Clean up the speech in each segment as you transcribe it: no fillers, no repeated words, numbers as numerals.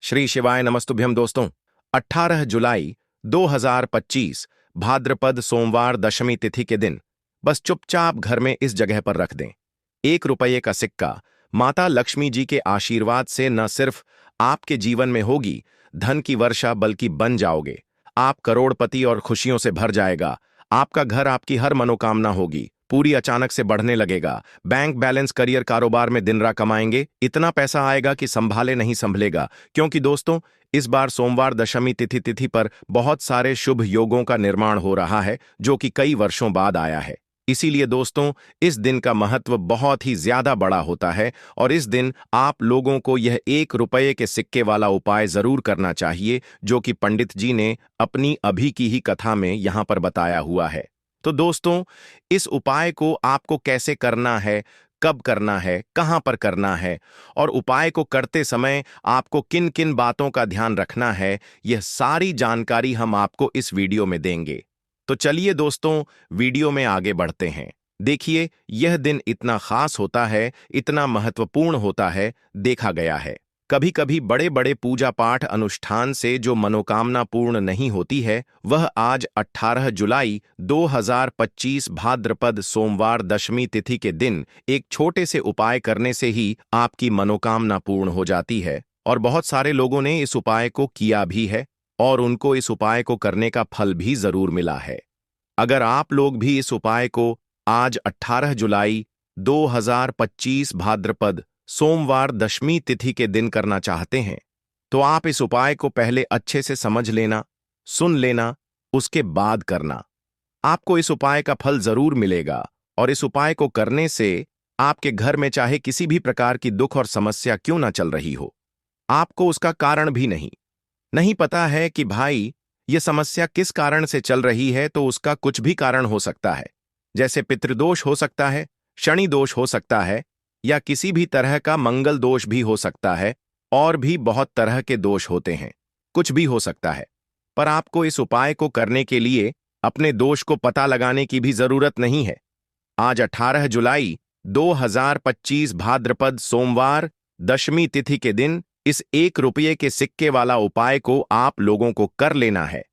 श्री शिवाय नमस्तुभ्यम दोस्तों। 18 जुलाई 2025 भाद्रपद सोमवार दशमी तिथि के दिन बस चुपचाप घर में इस जगह पर रख दें। 1 रुपये का सिक्का माता लक्ष्मी जी के आशीर्वाद से न सिर्फ आपके जीवन में होगी धन की वर्षा, बल्कि बन जाओगे आप करोड़पति और खुशियों से भर जाएगा। आपका घर, आपकी हर मनोकामना होगी पूरी, अचानक से बढ़ने लगेगा। बैंक बैलेंस, करियर, कारोबार में दिन रात कमाएंगे, इतना पैसा आएगा कि संभाले नहीं संभलेगा। क्योंकि दोस्तों, इस बार सोमवार दशमी तिथि पर बहुत सारे शुभ योगों का निर्माण हो रहा है जो कि कई वर्षों बाद आया है। इसीलिए दोस्तों, इस दिन का महत्व बहुत ही ज्यादा बड़ा होता है और इस दिन आप लोगों को यह 1 रुपये के सिक्के वाला उपाय जरूर करना चाहिए जो कि पंडित जी ने अपनी अभी की ही कथा में यहां पर बताया हुआ है। तो दोस्तों, इस उपाय को आपको कैसे करना है, कब करना है, कहां पर करना है और उपाय को करते समय आपको किन किन बातों का ध्यान रखना है, यह सारी जानकारी हम आपको इस वीडियो में देंगे। तो चलिए दोस्तों, वीडियो में आगे बढ़ते हैं। देखिए, यह दिन इतना खास होता है, इतना महत्वपूर्ण होता है, देखा गया है कभी कभी बड़े बड़े पूजा पाठ अनुष्ठान से जो मनोकामना पूर्ण नहीं होती है, वह आज 18 जुलाई 2025 भाद्रपद सोमवार दशमी तिथि के दिन एक छोटे से उपाय करने से ही आपकी मनोकामना पूर्ण हो जाती है। और बहुत सारे लोगों ने इस उपाय को किया भी है और उनको इस उपाय को करने का फल भी जरूर मिला है। अगर आप लोग भी इस उपाय को आज 18 जुलाई 2025 भाद्रपद सोमवार दशमी तिथि के दिन करना चाहते हैं, तो आप इस उपाय को पहले अच्छे से समझ लेना, सुन लेना, उसके बाद करना। आपको इस उपाय का फल जरूर मिलेगा और इस उपाय को करने से आपके घर में चाहे किसी भी प्रकार की दुख और समस्या क्यों ना चल रही हो, आपको उसका कारण भी नहीं पता है कि भाई ये समस्या किस कारण से चल रही है, तो उसका कुछ भी कारण हो सकता है। जैसे पितृदोष हो सकता है, शनि दोष हो सकता है, या किसी भी तरह का मंगल दोष भी हो सकता है, और भी बहुत तरह के दोष होते हैं, कुछ भी हो सकता है। पर आपको इस उपाय को करने के लिए अपने दोष को पता लगाने की भी जरूरत नहीं है। आज 18 जुलाई 2025 भाद्रपद सोमवार दशमी तिथि के दिन इस 1 रुपये के सिक्के वाला उपाय को आप लोगों को कर लेना है।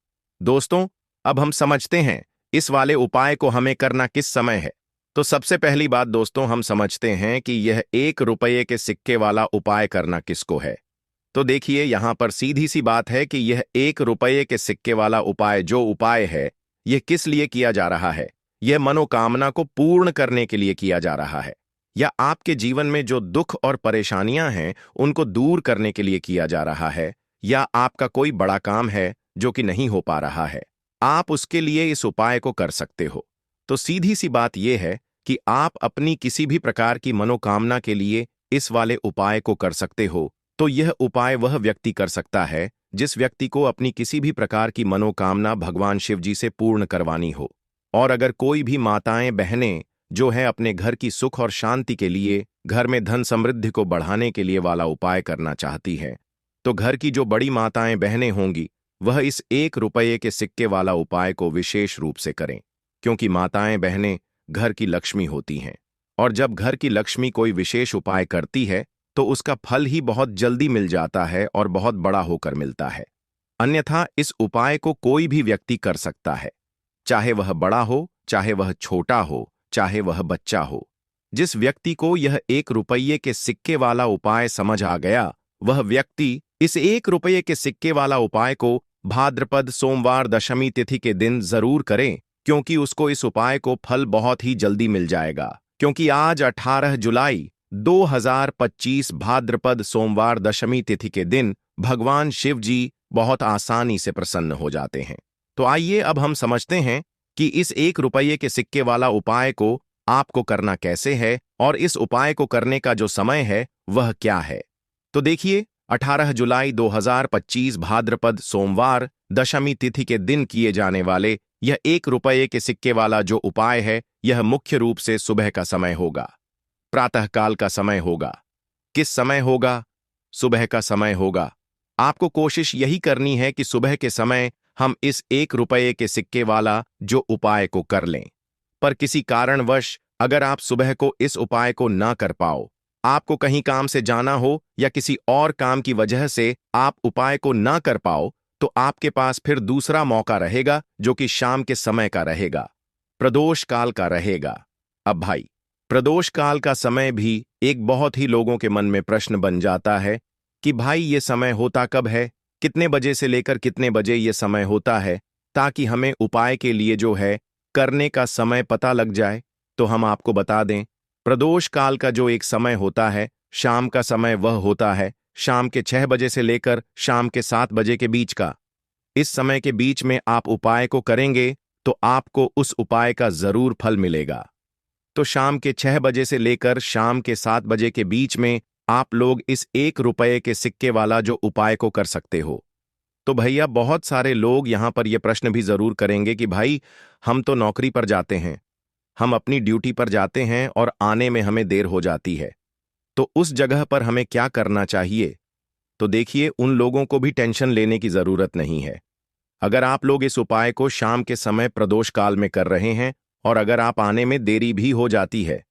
दोस्तों, अब हम समझते हैं इस वाले उपाय को हमें करना किस समय है। तो सबसे पहली बात दोस्तों, हम समझते हैं कि यह 1 रुपये के सिक्के वाला उपाय करना किसको है। तो देखिए, यहां पर सीधी सी बात है कि यह 1 रुपये के सिक्के वाला उपाय जो उपाय है, यह किस लिए किया जा रहा है। यह मनोकामना को पूर्ण करने के लिए किया जा रहा है, या आपके जीवन में जो दुख और परेशानियां हैं उनको दूर करने के लिए किया जा रहा है, या आपका कोई बड़ा काम है जो कि नहीं हो पा रहा है, आप उसके लिए इस उपाय को कर सकते हो। तो सीधी सी बात यह है कि आप अपनी किसी भी प्रकार की मनोकामना के लिए इस वाले उपाय को कर सकते हो। तो यह उपाय वह व्यक्ति कर सकता है जिस व्यक्ति को अपनी किसी भी प्रकार की मनोकामना भगवान शिव जी से पूर्ण करवानी हो। और अगर कोई भी माताएं बहनें जो है अपने घर की सुख और शांति के लिए, घर में धन समृद्धि को बढ़ाने के लिए वाला उपाय करना चाहती है, तो घर की जो बड़ी माताएं बहनें होंगी वह इस 1 रुपये के सिक्के वाला उपाय को विशेष रूप से करें। क्योंकि माताएं बहनें घर की लक्ष्मी होती हैं, और जब घर की लक्ष्मी कोई विशेष उपाय करती है तो उसका फल ही बहुत जल्दी मिल जाता है और बहुत बड़ा होकर मिलता है। अन्यथा इस उपाय को कोई भी व्यक्ति कर सकता है, चाहे वह बड़ा हो, चाहे वह छोटा हो, चाहे वह बच्चा हो। जिस व्यक्ति को यह 1 रुपये के सिक्के वाला उपाय समझ आ गया, वह व्यक्ति इस 1 रुपये के सिक्के वाला उपाय को भाद्रपद सोमवार दशमी तिथि के दिन जरूर करें, क्योंकि उसको इस उपाय को फल बहुत ही जल्दी मिल जाएगा। क्योंकि आज 18 जुलाई 2025 भाद्रपद सोमवार दशमी तिथि के दिन भगवान शिव जी बहुत आसानी से प्रसन्न हो जाते हैं। तो आइए अब हम समझते हैं कि इस 1 रुपये के सिक्के वाला उपाय को आपको करना कैसे है और इस उपाय को करने का जो समय है वह क्या है। तो देखिए, 18 जुलाई 2025 भाद्रपद सोमवार दशमी तिथि के दिन किए जाने वाले यह 1 रुपये के सिक्के वाला जो उपाय है, यह मुख्य रूप से सुबह का समय होगा, प्रातःकाल का समय होगा। किस समय होगा? सुबह का समय होगा। आपको कोशिश यही करनी है कि सुबह के समय हम इस 1 रुपये के सिक्के वाला जो उपाय को कर लें। पर किसी कारणवश अगर आप सुबह को इस उपाय को ना कर पाओ, आपको कहीं काम से जाना हो या किसी और काम की वजह से आप उपाय को ना कर पाओ, तो आपके पास फिर दूसरा मौका रहेगा जो कि शाम के समय का रहेगा, प्रदोष काल का रहेगा। अब भाई, प्रदोष काल का समय भी एक बहुत ही लोगों के मन में प्रश्न बन जाता है कि भाई ये समय होता कब है, कितने बजे से लेकर कितने बजे ये समय होता है, ताकि हमें उपाय के लिए जो है करने का समय पता लग जाए। तो हम आपको बता दें, प्रदोष काल का जो एक समय होता है, शाम का समय, वह होता है शाम के 6 बजे से लेकर शाम के 7 बजे के बीच का। इस समय के बीच में आप उपाय को करेंगे तो आपको उस उपाय का जरूर फल मिलेगा। तो शाम के 6 बजे से लेकर शाम के 7 बजे के बीच में आप लोग इस 1 रुपये के सिक्के वाला जो उपाय को कर सकते हो। तो भैया, बहुत सारे लोग यहां पर यह प्रश्न भी जरूर करेंगे कि भाई, हम तो नौकरी पर जाते हैं, हम अपनी ड्यूटी पर जाते हैं और आने में हमें देर हो जाती है, तो उस जगह पर हमें क्या करना चाहिए? तो देखिए, उन लोगों को भी टेंशन लेने की जरूरत नहीं है। अगर आप लोग इस उपाय को शाम के समय प्रदोष काल में कर रहे हैं और अगर आप आने में देरी भी हो जाती है,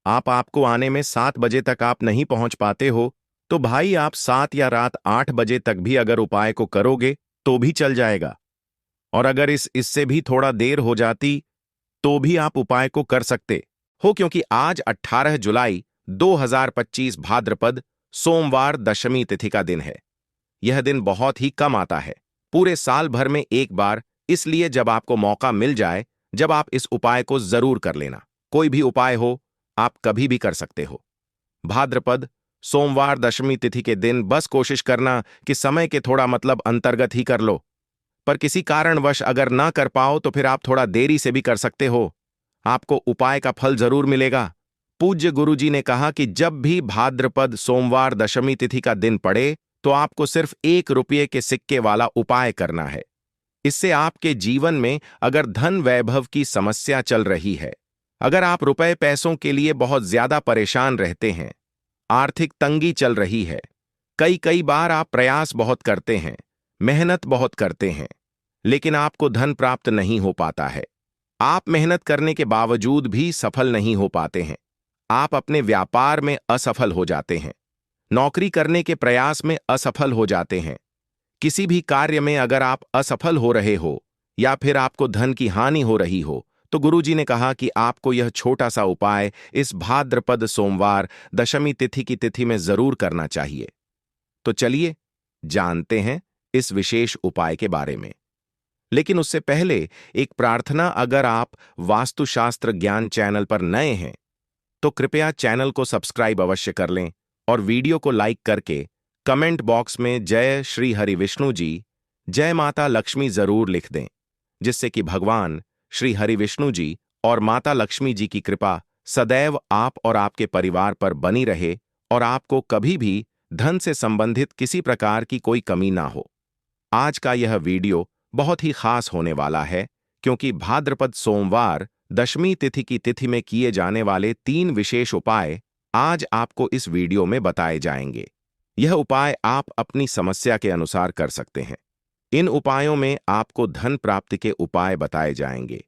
आपको आने में 7 बजे तक आप नहीं पहुंच पाते हो, तो भाई आप 7 या रात 8 बजे तक भी अगर उपाय को करोगे तो भी चल जाएगा। और अगर इससे भी थोड़ा देर हो जाती तो भी आप उपाय को कर सकते हो, क्योंकि आज 18 जुलाई 2025 भाद्रपद सोमवार दशमी तिथि का दिन है। यह दिन बहुत ही कम आता है, पूरे साल भर में एक बार, इसलिए जब आपको मौका मिल जाए, जब आप इस उपाय को जरूर कर लेना। कोई भी उपाय हो, आप कभी भी कर सकते हो। भाद्रपद सोमवार दशमी तिथि के दिन बस कोशिश करना कि समय के थोड़ा मतलब अंतर्गत ही कर लो, पर किसी कारणवश अगर ना कर पाओ तो फिर आप थोड़ा देरी से भी कर सकते हो, आपको उपाय का फल जरूर मिलेगा। पूज्य गुरुजी ने कहा कि जब भी भाद्रपद सोमवार दशमी तिथि का दिन पड़े तो आपको सिर्फ 1 रुपये के सिक्के वाला उपाय करना है। इससे आपके जीवन में अगर धन वैभव की समस्या चल रही है, अगर आप रुपए पैसों के लिए बहुत ज्यादा परेशान रहते हैं, आर्थिक तंगी चल रही है, कई बार आप प्रयास बहुत करते हैं, मेहनत बहुत करते हैं, लेकिन आपको धन प्राप्त नहीं हो पाता है, आप मेहनत करने के बावजूद भी सफल नहीं हो पाते हैं, आप अपने व्यापार में असफल हो जाते हैं, नौकरी करने के प्रयास में असफल हो जाते हैं, किसी भी कार्य में अगर आप असफल हो रहे हो या फिर आपको धन की हानि हो रही हो, तो गुरुजी ने कहा कि आपको यह छोटा सा उपाय इस भाद्रपद सोमवार दशमी तिथि की तिथि में जरूर करना चाहिए। तो चलिए जानते हैं इस विशेष उपाय के बारे में। लेकिन उससे पहले एक प्रार्थना, अगर आप वास्तुशास्त्र ज्ञान चैनल पर नए हैं तो कृपया चैनल को सब्सक्राइब अवश्य कर लें और वीडियो को लाइक करके कमेंट बॉक्स में जय श्री हरि विष्णु जी, जय माता लक्ष्मी जरूर लिख दें, जिससे कि भगवान श्री हरि विष्णु जी और माता लक्ष्मी जी की कृपा सदैव आप और आपके परिवार पर बनी रहे और आपको कभी भी धन से संबंधित किसी प्रकार की कोई कमी ना हो। आज का यह वीडियो बहुत ही खास होने वाला है, क्योंकि भाद्रपद सोमवार दशमी तिथि की तिथि में किए जाने वाले 3 विशेष उपाय आज आपको इस वीडियो में बताए जाएंगे। यह उपाय आप अपनी समस्या के अनुसार कर सकते हैं। इन उपायों में आपको धन प्राप्ति के उपाय बताए जाएंगे,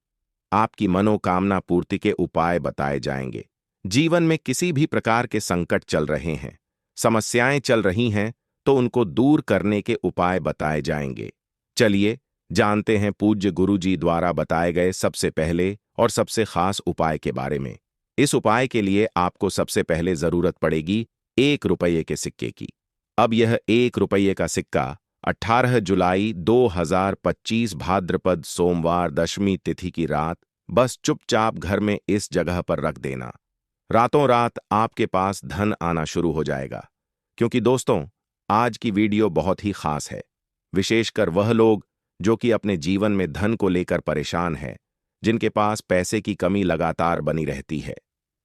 आपकी मनोकामना पूर्ति के उपाय बताए जाएंगे, जीवन में किसी भी प्रकार के संकट चल रहे हैं, समस्याएं चल रही हैं, तो उनको दूर करने के उपाय बताए जाएंगे। चलिए जानते हैं पूज्य गुरुजी द्वारा बताए गए सबसे पहले और सबसे खास उपाय के बारे में। इस उपाय के लिए आपको सबसे पहले जरूरत पड़ेगी 1 रुपये के सिक्के की। अब यह 1 रुपये का सिक्का 18 जुलाई 2025 भाद्रपद सोमवार दशमी तिथि की रात बस चुपचाप घर में इस जगह पर रख देना। रातों रात आपके पास धन आना शुरू हो जाएगा। क्योंकि दोस्तों, आज की वीडियो बहुत ही खास है, विशेषकर वह लोग जो कि अपने जीवन में धन को लेकर परेशान हैं, जिनके पास पैसे की कमी लगातार बनी रहती है,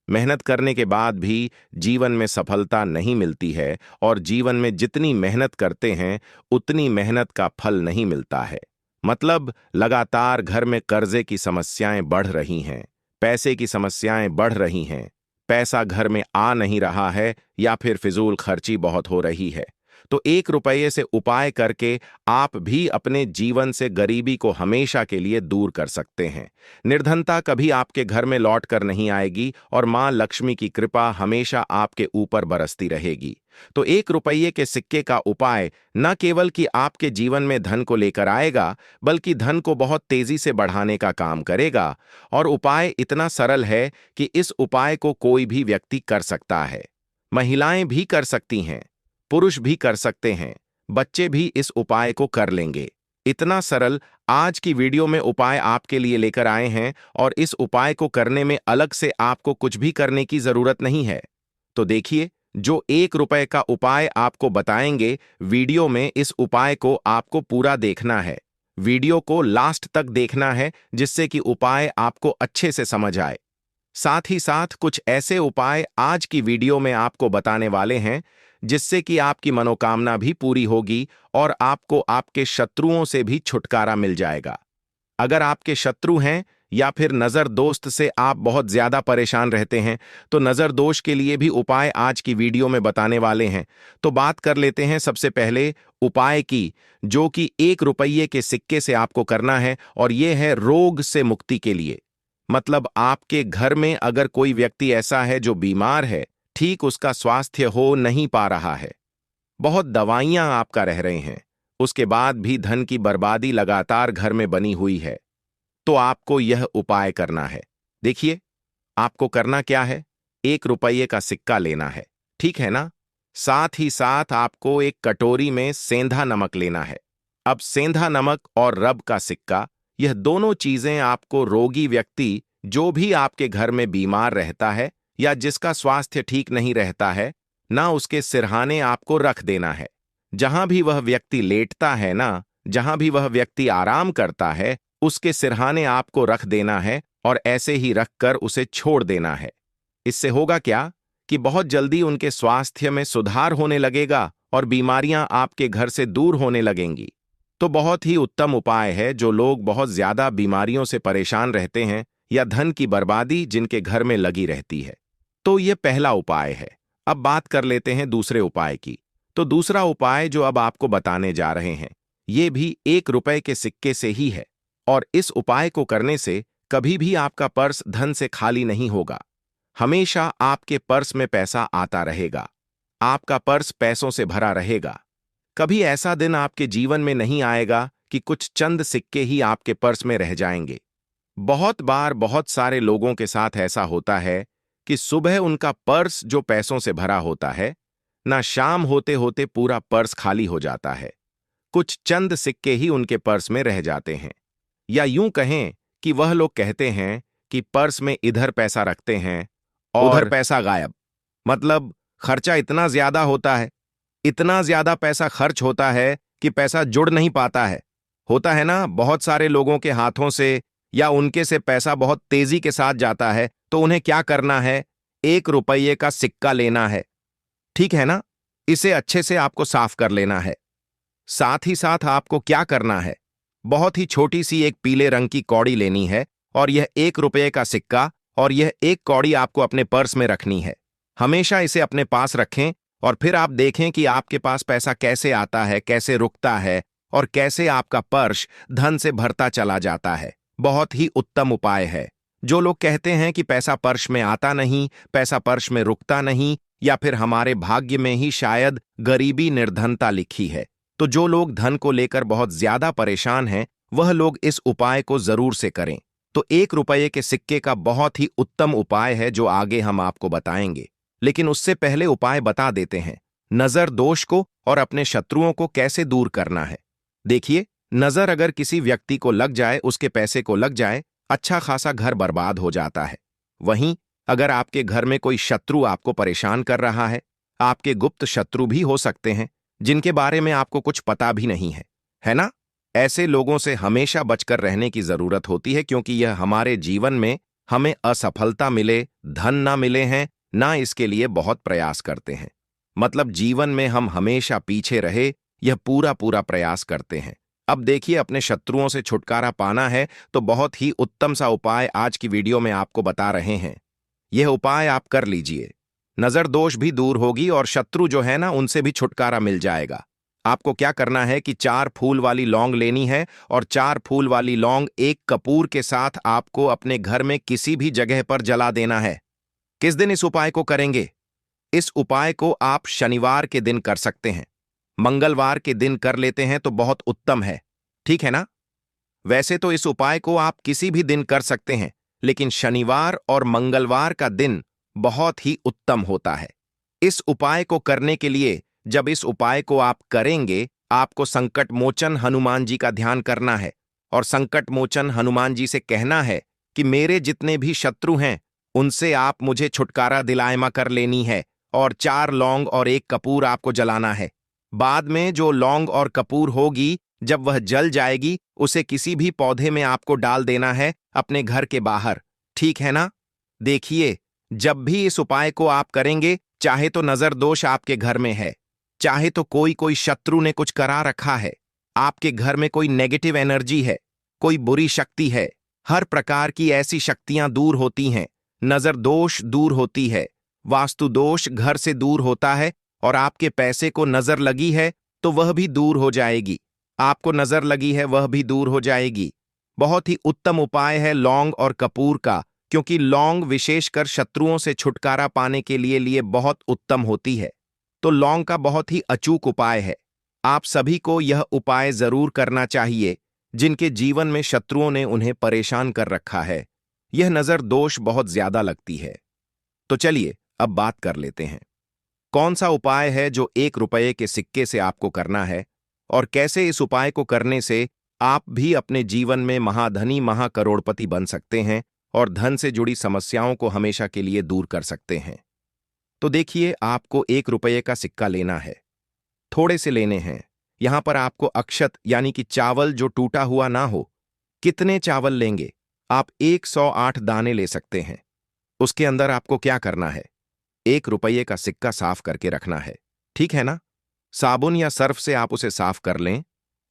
मेहनत करने के बाद भी जीवन में सफलता नहीं मिलती है और जीवन में जितनी मेहनत करते हैं उतनी मेहनत का फल नहीं मिलता है। मतलब लगातार घर में कर्जे की समस्याएं बढ़ रही हैं, पैसे की समस्याएं बढ़ रही हैं, पैसा घर में आ नहीं रहा है या फिर फिजूल खर्ची बहुत हो रही है। तो 1 रुपये से उपाय करके आप भी अपने जीवन से गरीबी को हमेशा के लिए दूर कर सकते हैं। निर्धनता कभी आपके घर में लौट कर नहीं आएगी और मां लक्ष्मी की कृपा हमेशा आपके ऊपर बरसती रहेगी। तो 1 रुपये के सिक्के का उपाय न केवल कि आपके जीवन में धन को लेकर आएगा, बल्कि धन को बहुत तेजी से बढ़ाने का काम करेगा। और उपाय इतना सरल है कि इस उपाय को कोई भी व्यक्ति कर सकता है। महिलाएं भी कर सकती हैं, पुरुष भी कर सकते हैं, बच्चे भी इस उपाय को कर लेंगे। इतना सरल आज की वीडियो में उपाय आपके लिए लेकर आए हैं और इस उपाय को करने में अलग से आपको कुछ भी करने की जरूरत नहीं है। तो देखिए, जो 1 रुपये का उपाय आपको बताएंगे, वीडियो में इस उपाय को आपको पूरा देखना है। वीडियो को लास्ट तक देखना है जिससे कि उपाय आपको अच्छे से समझ आए। साथ ही साथ कुछ ऐसे उपाय आज की वीडियो में आपको बताने वाले हैं जिससे कि आपकी मनोकामना भी पूरी होगी और आपको आपके शत्रुओं से भी छुटकारा मिल जाएगा। अगर आपके शत्रु हैं या फिर नजर दोस्त से आप बहुत ज्यादा परेशान रहते हैं, तो नजर दोष के लिए भी उपाय आज की वीडियो में बताने वाले हैं। तो बात कर लेते हैं सबसे पहले उपाय की, जो कि 1 रुपये के सिक्के से आपको करना है, और यह है रोग से मुक्ति के लिए। मतलब आपके घर में अगर कोई व्यक्ति ऐसा है जो बीमार है, ठीक उसका स्वास्थ्य हो नहीं पा रहा है, बहुत दवाइयां आपका रह रहे हैं, उसके बाद भी धन की बर्बादी लगातार घर में बनी हुई है, तो आपको यह उपाय करना है। देखिए, आपको करना क्या है, 1 रुपये का सिक्का लेना है, ठीक है ना। साथ ही साथ आपको एक कटोरी में सेंधा नमक लेना है। अब सेंधा नमक और रब का सिक्का, यह दोनों चीजें आपको रोगी व्यक्ति जो भी आपके घर में बीमार रहता है या जिसका स्वास्थ्य ठीक नहीं रहता है ना, उसके सिरहाने आपको रख देना है। जहां भी वह व्यक्ति लेटता है ना, जहां भी वह व्यक्ति आराम करता है, उसके सिरहाने आपको रख देना है और ऐसे ही रखकर उसे छोड़ देना है। इससे होगा क्या कि बहुत जल्दी उनके स्वास्थ्य में सुधार होने लगेगा और बीमारियां आपके घर से दूर होने लगेंगी। तो बहुत ही उत्तम उपाय है जो लोग बहुत ज्यादा बीमारियों से परेशान रहते हैं या धन की बर्बादी जिनके घर में लगी रहती है। तो यह पहला उपाय है। अब बात कर लेते हैं दूसरे उपाय की। तो दूसरा उपाय जो अब आपको बताने जा रहे हैं, ये भी 1 रुपये के सिक्के से ही है, और इस उपाय को करने से कभी भी आपका पर्स धन से खाली नहीं होगा। हमेशा आपके पर्स में पैसा आता रहेगा, आपका पर्स पैसों से भरा रहेगा। कभी ऐसा दिन आपके जीवन में नहीं आएगा कि कुछ चंद सिक्के ही आपके पर्स में रह जाएंगे। बहुत बार बहुत सारे लोगों के साथ ऐसा होता है कि सुबह उनका पर्स जो पैसों से भरा होता है ना, शाम होते होते पूरा पर्स खाली हो जाता है। कुछ चंद सिक्के ही उनके पर्स में रह जाते हैं। या यूं कहें कि वह लोग कहते हैं कि पर्स में इधर पैसा रखते हैं और उधर पैसा गायब। मतलब खर्चा इतना ज्यादा होता है, इतना ज्यादा पैसा खर्च होता है कि पैसा जुड़ नहीं पाता है। होता है ना, बहुत सारे लोगों के हाथों से या उनके से पैसा बहुत तेजी के साथ जाता है, तो उन्हें क्या करना है, 1 रुपये का सिक्का लेना है, ठीक है ना। इसे अच्छे से आपको साफ कर लेना है। साथ ही साथ आपको क्या करना है, बहुत ही छोटी सी एक पीले रंग की कौड़ी लेनी है, और यह 1 रुपये का सिक्का और यह एक कौड़ी आपको अपने पर्स में रखनी है। हमेशा इसे अपने पास रखें और फिर आप देखें कि आपके पास पैसा कैसे आता है, कैसे रुकता है और कैसे आपका पर्स धन से भरता चला जाता है। बहुत ही उत्तम उपाय है। जो लोग कहते हैं कि पैसा पर्स में आता नहीं, पैसा पर्स में रुकता नहीं, या फिर हमारे भाग्य में ही शायद गरीबी निर्धनता लिखी है, तो जो लोग धन को लेकर बहुत ज्यादा परेशान हैं, वह लोग इस उपाय को जरूर से करें। तो 1 रुपये के सिक्के का बहुत ही उत्तम उपाय है जो आगे हम आपको बताएंगे। लेकिन उससे पहले उपाय बता देते हैं, नजर दोष को और अपने शत्रुओं को कैसे दूर करना है। देखिए, नजर अगर किसी व्यक्ति को लग जाए, उसके पैसे को लग जाए, अच्छा खासा घर बर्बाद हो जाता है। वहीं अगर आपके घर में कोई शत्रु आपको परेशान कर रहा है, आपके गुप्त शत्रु भी हो सकते हैं जिनके बारे में आपको कुछ पता भी नहीं है ना। ऐसे लोगों से हमेशा बचकर रहने की जरूरत होती है, क्योंकि यह हमारे जीवन में हमें असफलता मिले, धन ना मिले हैं ना, इसके लिए बहुत प्रयास करते हैं। मतलब जीवन में हम हमेशा पीछे रहे, यह पूरा पूरा प्रयास करते हैं। अब देखिए, अपने शत्रुओं से छुटकारा पाना है तो बहुत ही उत्तम सा उपाय आज की वीडियो में आपको बता रहे हैं। यह उपाय आप कर लीजिए। नजर दोष भी दूर होगी और शत्रु जो है ना उनसे भी छुटकारा मिल जाएगा। आपको क्या करना है कि 4 फूल वाली लौंग लेनी है और 4 फूल वाली लौंग एक कपूर के साथ आपको अपने घर में किसी भी जगह पर जला देना है। किस दिन इस उपाय को करेंगे? इस उपाय को आप शनिवार के दिन कर सकते हैं। मंगलवार के दिन कर लेते हैं तो बहुत उत्तम है, ठीक है ना? वैसे तो इस उपाय को आप किसी भी दिन कर सकते हैं, लेकिन शनिवार और मंगलवार का दिन बहुत ही उत्तम होता है। इस उपाय को करने के लिए जब इस उपाय को आप करेंगे, आपको संकट मोचन हनुमान जी का ध्यान करना है और संकट मोचन हनुमान जी से कहना है कि मेरे जितने भी शत्रु हैं उनसे आप मुझे छुटकारा दिलायमा कर लेनी है और 4 लौंग और 1 कपूर आपको जलाना है। बाद में जो लौंग और कपूर होगी, जब वह जल जाएगी उसे किसी भी पौधे में आपको डाल देना है अपने घर के बाहर, ठीक है ना? देखिए, जब भी इस उपाय को आप करेंगे, चाहे तो नजर दोष आपके घर में है, चाहे तो कोई शत्रु ने कुछ करा रखा है, आपके घर में कोई नेगेटिव एनर्जी है, कोई बुरी शक्ति है, हर प्रकार की ऐसी शक्तियां दूर होती हैं। नजर दोष दूर होती है, वास्तु दोष घर से दूर होता है और आपके पैसे को नजर लगी है तो वह भी दूर हो जाएगी। आपको नजर लगी है वह भी दूर हो जाएगी। बहुत ही उत्तम उपाय है लौंग और कपूर का, क्योंकि लौंग विशेषकर शत्रुओं से छुटकारा पाने के लिए बहुत उत्तम होती है। तो लौंग का बहुत ही अचूक उपाय है। आप सभी को यह उपाय जरूर करना चाहिए जिनके जीवन में शत्रुओं ने उन्हें परेशान कर रखा है। यह नजर दोष बहुत ज्यादा लगती है। तो चलिए अब बात कर लेते हैं, कौन सा उपाय है जो 1 रुपये के सिक्के से आपको करना है और कैसे इस उपाय को करने से आप भी अपने जीवन में महाधनी महाकरोड़पति बन सकते हैं और धन से जुड़ी समस्याओं को हमेशा के लिए दूर कर सकते हैं। तो देखिए, आपको 1 रुपये का सिक्का लेना है। थोड़े से लेने हैं। यहां पर आपको अक्षत यानी कि चावल जो टूटा हुआ ना हो। कितने चावल लेंगे? आप 108 दाने ले सकते हैं। उसके अंदर आपको क्या करना है? 1 रुपये का सिक्का साफ करके रखना है, ठीक है ना? साबुन या सर्फ से आप उसे साफ कर लें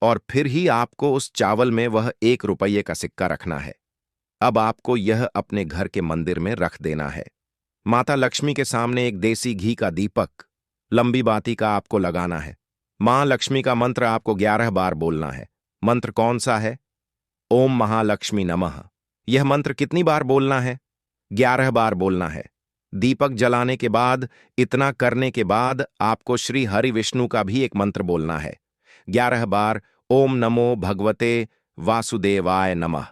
और फिर ही आपको उस चावल में वह 1 रुपये का सिक्का रखना है। अब आपको यह अपने घर के मंदिर में रख देना है। माता लक्ष्मी के सामने एक देसी घी का दीपक, लंबी बाती का आपको लगाना है। मां लक्ष्मी का मंत्र आपको 11 बार बोलना है। मंत्र कौन सा है? ओम महालक्ष्मी नमः। यह मंत्र कितनी बार बोलना है? 11 बार बोलना है। दीपक जलाने के बाद, इतना करने के बाद आपको श्री हरि विष्णु का भी एक मंत्र बोलना है। 11 बार ओम नमो भगवते वासुदेवाय नमः।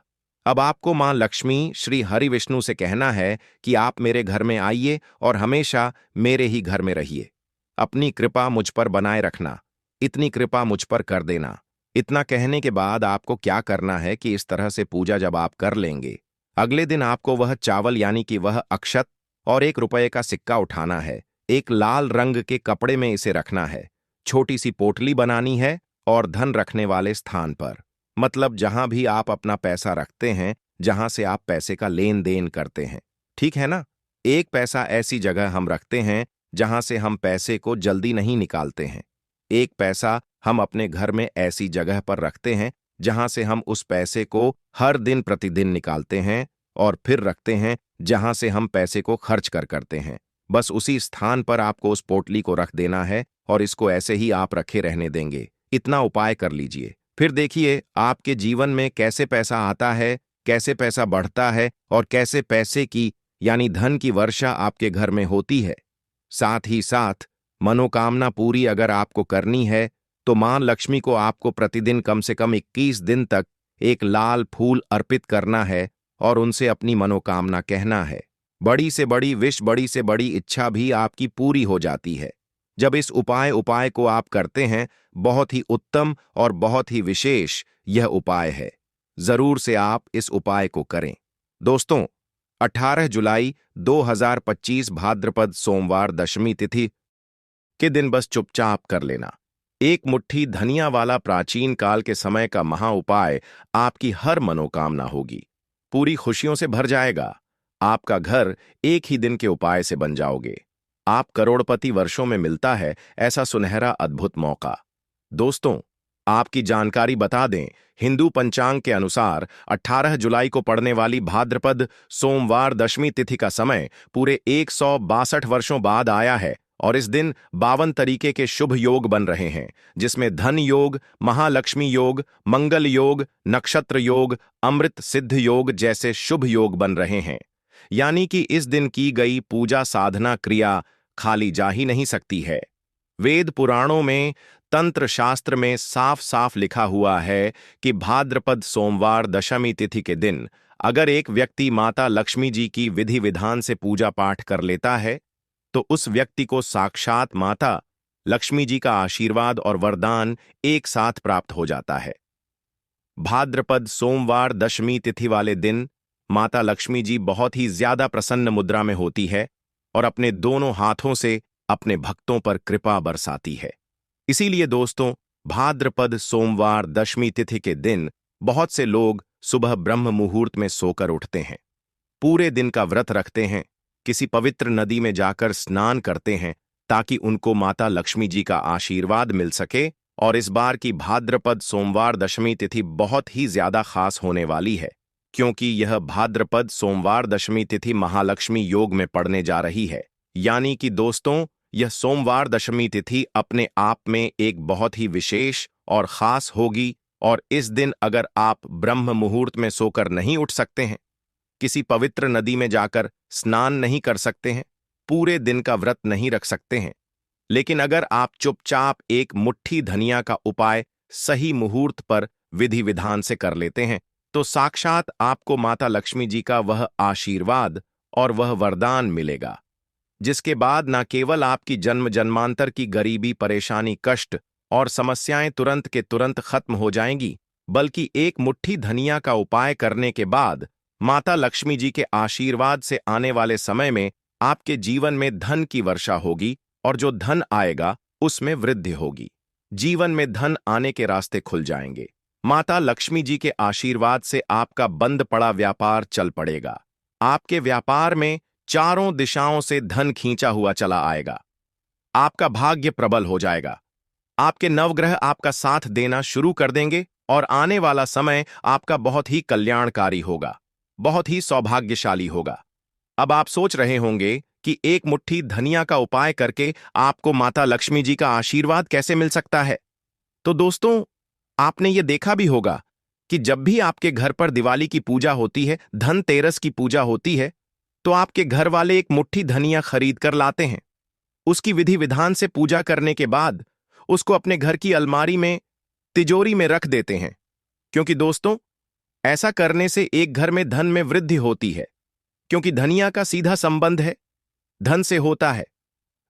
अब आपको मां लक्ष्मी श्री हरि विष्णु से कहना है कि आप मेरे घर में आइए और हमेशा मेरे ही घर में रहिए। अपनी कृपा मुझ पर बनाए रखना, इतनी कृपा मुझ पर कर देना। इतना कहने के बाद आपको क्या करना है कि इस तरह से पूजा जब आप कर लेंगे, अगले दिन आपको वह चावल यानी कि वह अक्षत और 1 रुपये का सिक्का उठाना है। एक लाल रंग के कपड़े में इसे रखना है। छोटी सी पोटली बनानी है और धन रखने वाले स्थान पर, मतलब जहां भी आप अपना पैसा रखते हैं, जहां से आप पैसे का लेन देन करते हैं, ठीक है ना? 1 पैसा ऐसी जगह हम रखते हैं जहां से हम पैसे को जल्दी नहीं निकालते हैं। 1 पैसा हम अपने घर में ऐसी जगह पर रखते हैं जहां से हम उस पैसे को हर दिन प्रतिदिन निकालते हैं और फिर रखते हैं जहां से हम पैसे को खर्च करते हैं। बस उसी स्थान पर आपको उस पोटली को रख देना है और इसको ऐसे ही आप रखे रहने देंगे। इतना उपाय कर लीजिए, फिर देखिए आपके जीवन में कैसे पैसा आता है, कैसे पैसा बढ़ता है और कैसे पैसे की यानी धन की वर्षा आपके घर में होती है। साथ ही साथ मनोकामना पूरी अगर आपको करनी है तो मां लक्ष्मी को आपको प्रतिदिन कम से कम 21 दिन तक एक लाल फूल अर्पित करना है और उनसे अपनी मनोकामना कहना है। बड़ी से बड़ी विश, बड़ी से बड़ी इच्छा भी आपकी पूरी हो जाती है जब इस उपाय को आप करते हैं। बहुत ही उत्तम और बहुत ही विशेष यह उपाय है। जरूर से आप इस उपाय को करें। दोस्तों, 18 जुलाई 2025 भाद्रपद सोमवार दशमी तिथि के दिन बस चुपचाप कर लेना। 1 मुट्ठी धनिया वाला प्राचीन काल के समय का महा उपाय आपकी हर मनोकामना होगी, पूरी खुशियों से भर जाएगा। आपका घर एक ही दिन के उपाय से बन जाओगे। आप करोड़पति वर्षों में मिलता है ऐसा सुनहरा अद्भुत मौका। दोस्तों, आपकी जानकारी बता दें, हिंदू पंचांग के अनुसार 18 जुलाई को पड़ने वाली भाद्रपद सोमवार दशमी तिथि का समय पूरे 162 वर्षों बाद आया है और इस दिन 52 तरीके के शुभ योग बन रहे हैं, जिसमें धन योग, महालक्ष्मी योग, मंगल योग, नक्षत्र योग, अमृत सिद्ध योग जैसे शुभ योग बन रहे हैं। यानी कि इस दिन की गई पूजा साधना क्रिया खाली जा ही नहीं सकती है। वेद पुराणों में, तंत्र शास्त्र में साफ साफ लिखा हुआ है कि भाद्रपद सोमवार दशमी तिथि के दिन अगर एक व्यक्ति माता लक्ष्मी जी की विधि विधान से पूजा पाठ कर लेता है तो उस व्यक्ति को साक्षात माता लक्ष्मी जी का आशीर्वाद और वरदान एक साथ प्राप्त हो जाता है। भाद्रपद सोमवार दशमी तिथि वाले दिन माता लक्ष्मी जी बहुत ही ज्यादा प्रसन्न मुद्रा में होती है और अपने दोनों हाथों से अपने भक्तों पर कृपा बरसाती है। इसीलिए दोस्तों, भाद्रपद सोमवार दशमी तिथि के दिन बहुत से लोग सुबह ब्रह्म मुहूर्त में सोकर उठते हैं, पूरे दिन का व्रत रखते हैं, किसी पवित्र नदी में जाकर स्नान करते हैं ताकि उनको माता लक्ष्मी जी का आशीर्वाद मिल सके। और इस बार की भाद्रपद सोमवार दशमी तिथि बहुत ही ज्यादा खास होने वाली है, क्योंकि यह भाद्रपद सोमवार दशमी तिथि महालक्ष्मी योग में पड़ने जा रही है। यानी कि दोस्तों, यह सोमवार दशमी तिथि अपने आप में एक बहुत ही विशेष और खास होगी। और इस दिन अगर आप ब्रह्म मुहूर्त में सोकर नहीं उठ सकते हैं, किसी पवित्र नदी में जाकर स्नान नहीं कर सकते हैं, पूरे दिन का व्रत नहीं रख सकते हैं, लेकिन अगर आप चुपचाप एक मुट्ठी धनिया का उपाय सही मुहूर्त पर विधि विधान से कर लेते हैं, तो साक्षात आपको माता लक्ष्मी जी का वह आशीर्वाद और वह वरदान मिलेगा, जिसके बाद न केवल आपकी जन्म जन्मांतर की गरीबी, परेशानी, कष्ट और समस्याएं तुरंत के तुरंत खत्म हो जाएंगी, बल्कि एक मुट्ठी धनिया का उपाय करने के बाद माता लक्ष्मी जी के आशीर्वाद से आने वाले समय में आपके जीवन में धन की वर्षा होगी और जो धन आएगा उसमें वृद्धि होगी। जीवन में धन आने के रास्ते खुल जाएंगे। माता लक्ष्मी जी के आशीर्वाद से आपका बंद पड़ा व्यापार चल पड़ेगा। आपके व्यापार में चारों दिशाओं से धन खींचा हुआ चला आएगा। आपका भाग्य प्रबल हो जाएगा। आपके नवग्रह आपका साथ देना शुरू कर देंगे और आने वाला समय आपका बहुत ही कल्याणकारी होगा, बहुत ही सौभाग्यशाली होगा। अब आप सोच रहे होंगे कि एक मुट्ठी धनिया का उपाय करके आपको माता लक्ष्मी जी का आशीर्वाद कैसे मिल सकता है। तो दोस्तों, आपने ये देखा भी होगा कि जब भी आपके घर पर दिवाली की पूजा होती है, धनतेरस की पूजा होती है, तो आपके घर वाले एक मुट्ठी धनिया खरीद कर लाते हैं। उसकी विधि विधान से पूजा करने के बाद उसको अपने घर की अलमारी में, तिजोरी में रख देते हैं, क्योंकि दोस्तों, ऐसा करने से एक घर में धन में वृद्धि होती है, क्योंकि धनिया का सीधा संबंध है धन से होता है।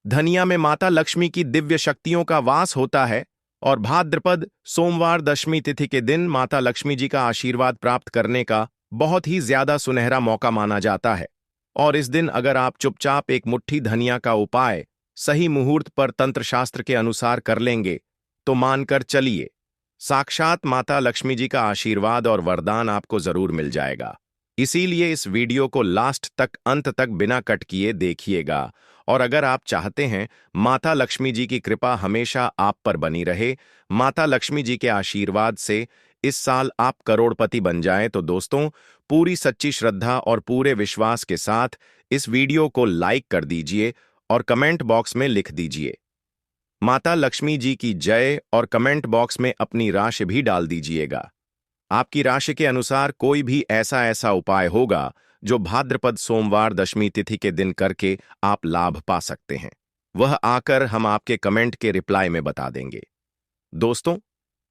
धनिया में माता लक्ष्मी की दिव्य शक्तियों का वास होता है और भाद्रपद सोमवार दशमी तिथि के दिन माता लक्ष्मी जी का आशीर्वाद प्राप्त करने का बहुत ही ज्यादा सुनहरा मौका माना जाता है। और इस दिन अगर आप चुपचाप एक मुट्ठी धनिया का उपाय सही मुहूर्त पर तंत्र शास्त्र के अनुसार कर लेंगे तो मानकर चलिए, साक्षात माता लक्ष्मी जी का आशीर्वाद और वरदान आपको जरूर मिल जाएगा। इसीलिए इस वीडियो को लास्ट तक, अंत तक बिना कट किए देखिएगा। और अगर आप चाहते हैं माता लक्ष्मी जी की कृपा हमेशा आप पर बनी रहे, माता लक्ष्मी जी के आशीर्वाद से इस साल आप करोड़पति बन जाएं, तो दोस्तों, पूरी सच्ची श्रद्धा और पूरे विश्वास के साथ इस वीडियो को लाइक कर दीजिए और कमेंट बॉक्स में लिख दीजिए माता लक्ष्मी जी की जय, और कमेंट बॉक्स में अपनी राशि भी डाल दीजिएगा। आपकी राशि के अनुसार कोई भी ऐसा उपाय होगा जो भाद्रपद सोमवार दशमी तिथि के दिन करके आप लाभ पा सकते हैं, वह आकर हम आपके कमेंट के रिप्लाई में बता देंगे। दोस्तों,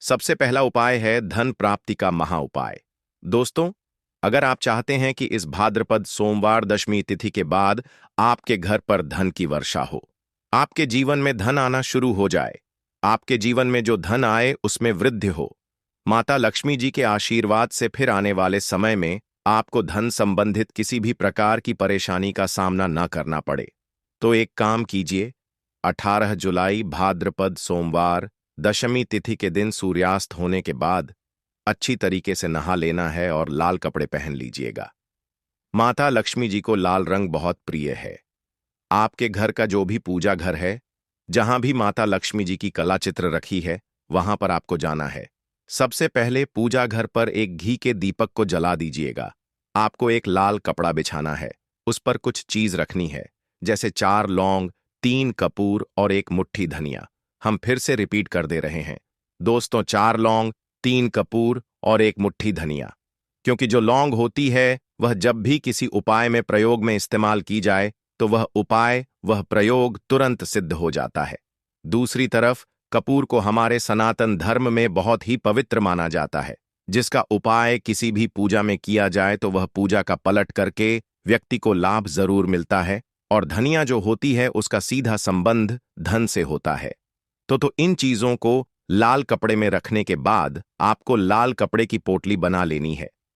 सबसे पहला उपाय है धन प्राप्ति का महा उपाय। दोस्तों, अगर आप चाहते हैं कि इस भाद्रपद सोमवार दशमी तिथि के बाद आपके घर पर धन की वर्षा हो, आपके जीवन में धन आना शुरू हो जाए, आपके जीवन में जो धन आए उसमें वृद्धि हो, माता लक्ष्मी जी के आशीर्वाद से फिर आने वाले समय में आपको धन संबंधित किसी भी प्रकार की परेशानी का सामना न करना पड़े, तो एक काम कीजिए। 18 जुलाई भाद्रपद सोमवार दशमी तिथि के दिन सूर्यास्त होने के बाद अच्छी तरीके से नहा लेना है और लाल कपड़े पहन लीजिएगा। माता लक्ष्मी जी को लाल रंग बहुत प्रिय है। आपके घर का जो भी पूजा घर है, जहां भी माता लक्ष्मी जी की कला चित्र रखी है, वहां पर आपको जाना है। सबसे पहले पूजा घर पर एक घी के दीपक को जला दीजिएगा। आपको एक लाल कपड़ा बिछाना है। उस पर कुछ चीज रखनी है, जैसे 4 लौंग, 3 कपूर और एक मुट्ठी धनिया। हम फिर से रिपीट कर दे रहे हैं दोस्तों, 4 लौंग, 3 कपूर और एक मुट्ठी धनिया। क्योंकि जो लौंग होती है वह जब भी किसी उपाय में प्रयोग में इस्तेमाल की जाए तो वह उपाय, वह प्रयोग तुरंत सिद्ध हो जाता है। दूसरी तरफ कपूर को हमारे सनातन धर्म में बहुत ही पवित्र माना जाता है, जिसका उपाय किसी भी पूजा में किया जाए तो वह पूजा का पलट करके व्यक्ति को लाभ जरूर मिलता है। और धनिया जो होती है उसका सीधा संबंध धन से होता है। तो इन चीजों को लाल कपड़े में रखने के बाद आपको लाल कपड़े की पोटली बना लेनी है।